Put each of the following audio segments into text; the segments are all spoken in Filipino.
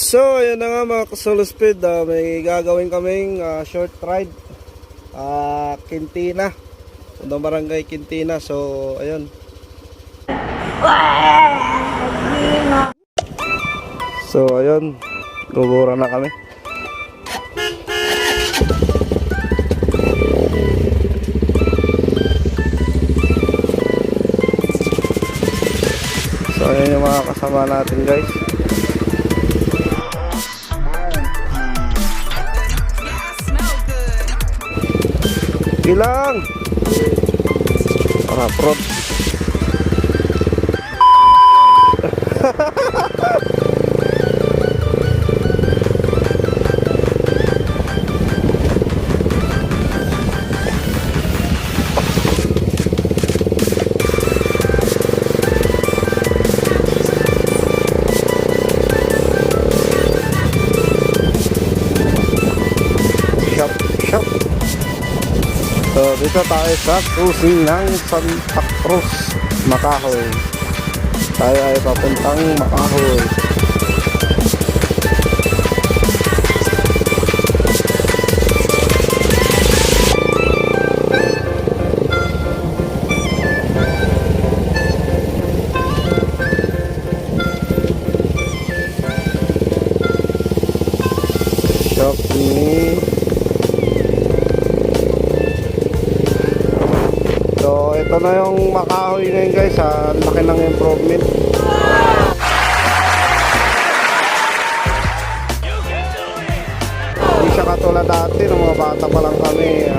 So, ayun na nga mga ka-solo speed, may gagawin kaming short ride Quintina, Undang Barangay Quintina. So, ayun. So, ayun, gugura na kami. So, ayun yung mga kasama natin, guys. Ilang para prod. Shop. So, dito tayo sa cruising ng Santa Cruz, Makahoy. Tayo ay papuntang Makahoy. Shop ini. So, ito na yung Makahoy ngayon, guys. Laki ng improvement. Hindi siya katulad dati, nung mga bata pa lang kami.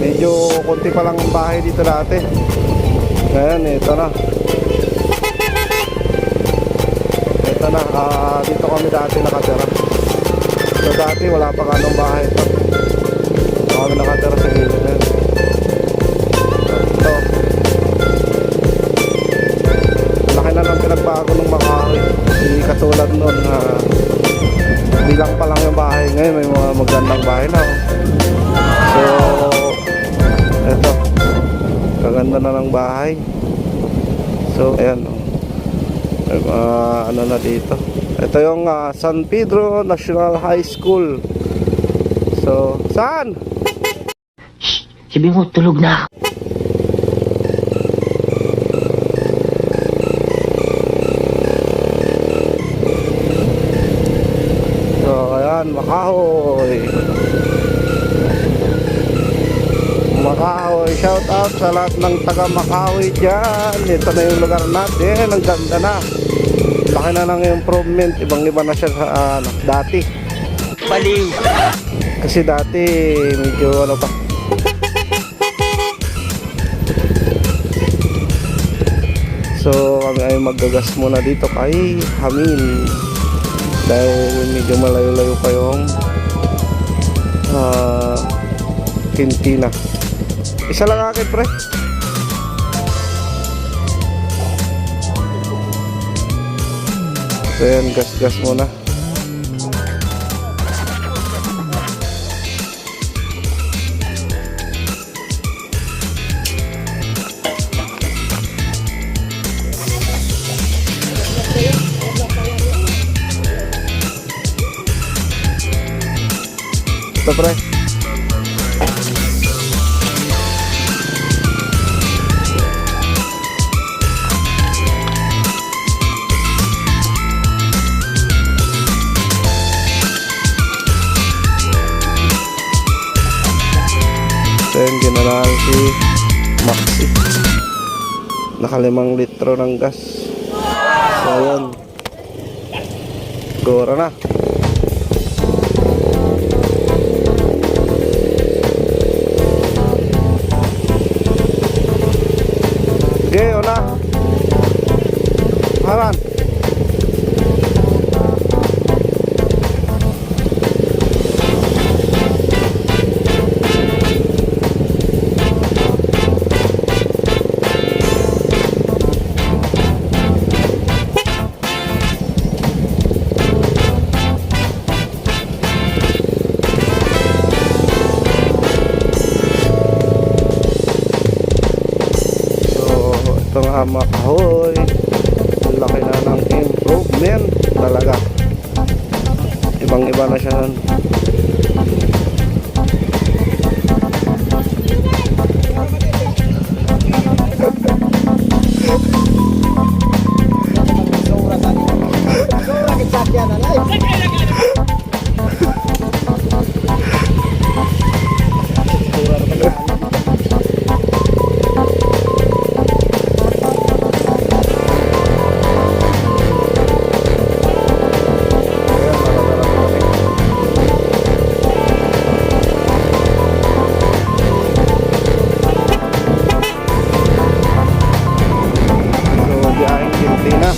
Medyo konti pa lang ang bahay dito dati. Ngayon, ito na. Ito na, dito kami dati nakatira. So, dati wala pa kanong bahay ito. Dito kami nakatira sa gilid na yun. Laki na ng pinagbago ng Makahoy. Hindi katulad nun bilang pa lang yung bahay. Ngayon may mga magandang bahay na. So eto, kaganda na ng bahay. So ayan, ano na dito. Ito yung San Pedro National High School. So saan? Shh! Sabi mo tulog na. Makahoy. Makahoy, shout out sa lahat ng taga Makahoy dyan. Ito na yung lugar natin. Ang ganda na. Laki na ng improvement. Ibang iba na siya sa dati. Baliw. Kasi dati medyo ano pa. So kami ay maggagas muna dito kay Hamin. Dahil medyo malayo-layo pa yung Quintina. Isa lang akin, pre. So yan, gas-gas muna. Ito, pre. Then General si Maxi. Naka 5 litro ng gas. So ayan, gora na. Okay, hola. Haran. Makahoy, ang laki na ng improvement talaga. Ibang iba na siya nun. So, biyaheng Pilipinas.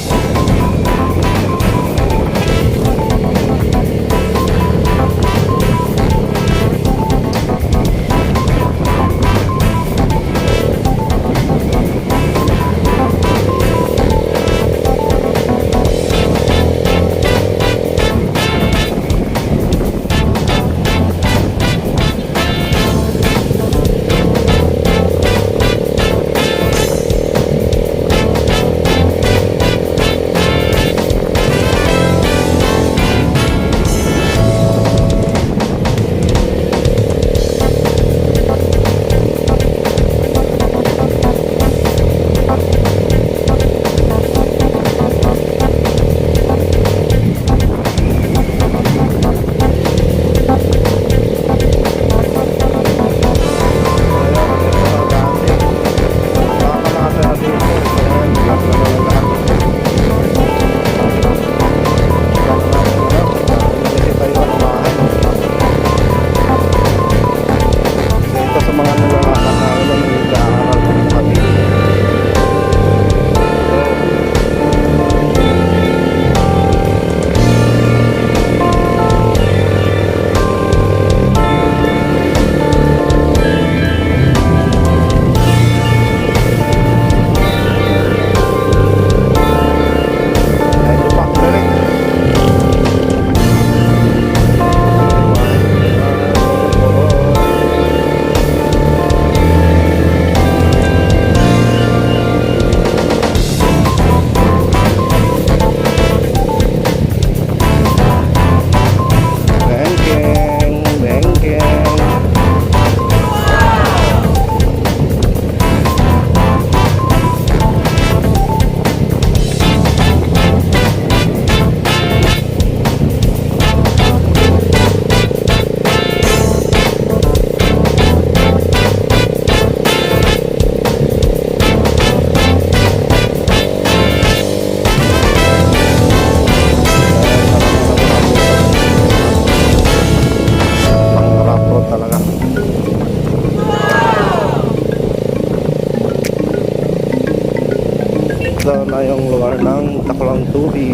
Ito na yung lugar ng Taklang Tubig.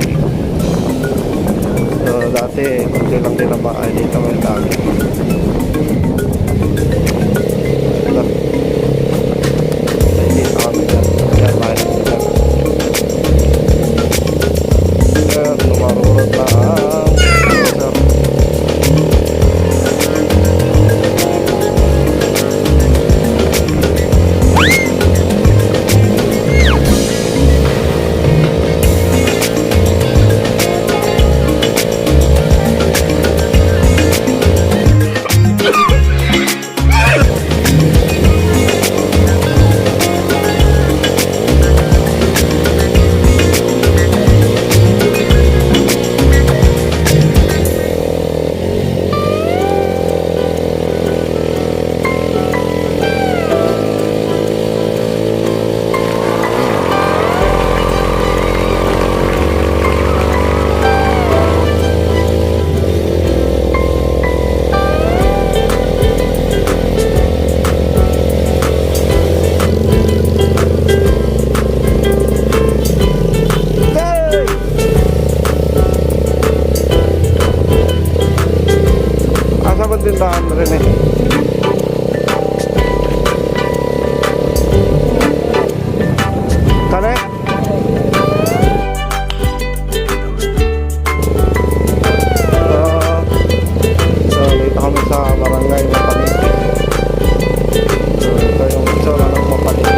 So dati kunti lang din ang bahay dito may dami. Ito. Dito kami dyan. Yan bahay nila. Yan, lumarurot na ang sir. Tindahan rin eh. Kane? So dito kami sa barangay Mapaniti. So ito yung itsura ng Mapaniti.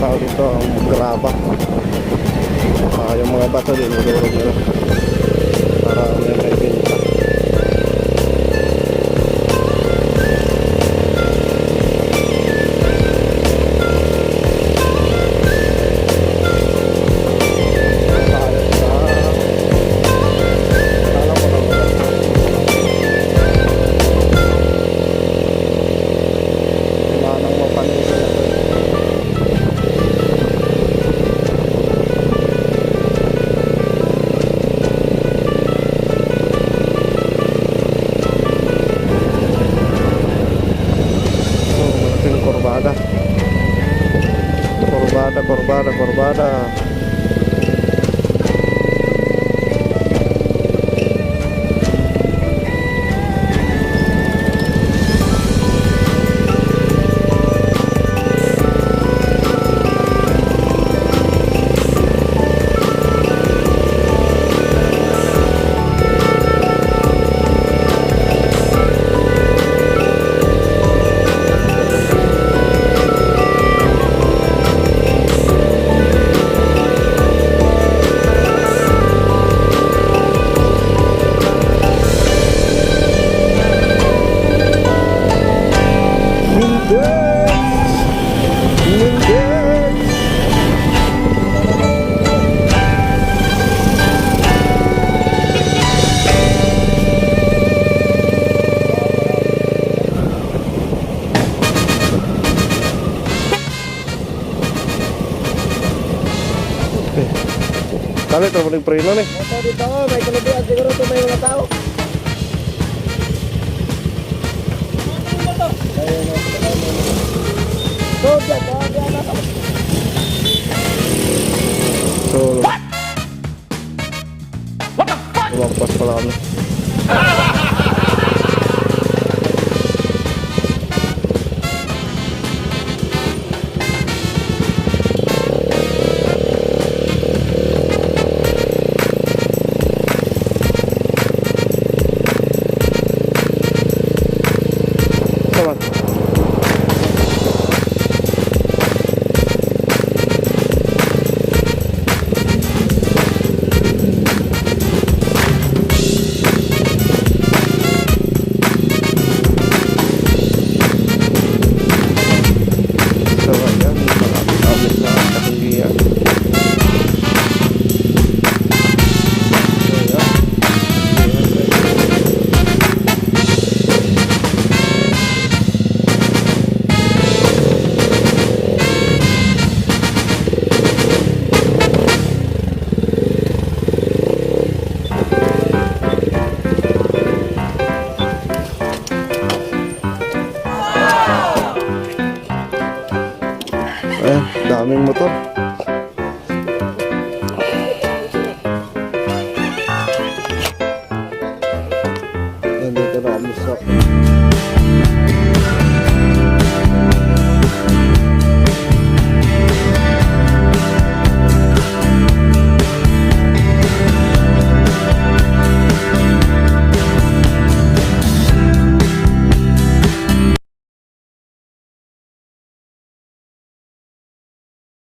tao dito, ang graba. Yung mga bato din, nagurog nila para may binta. Korbada. Kali ito mo preno ni. Motor dito, may kalabihan siguro ito may mga tao. So, lumagpas pala kami.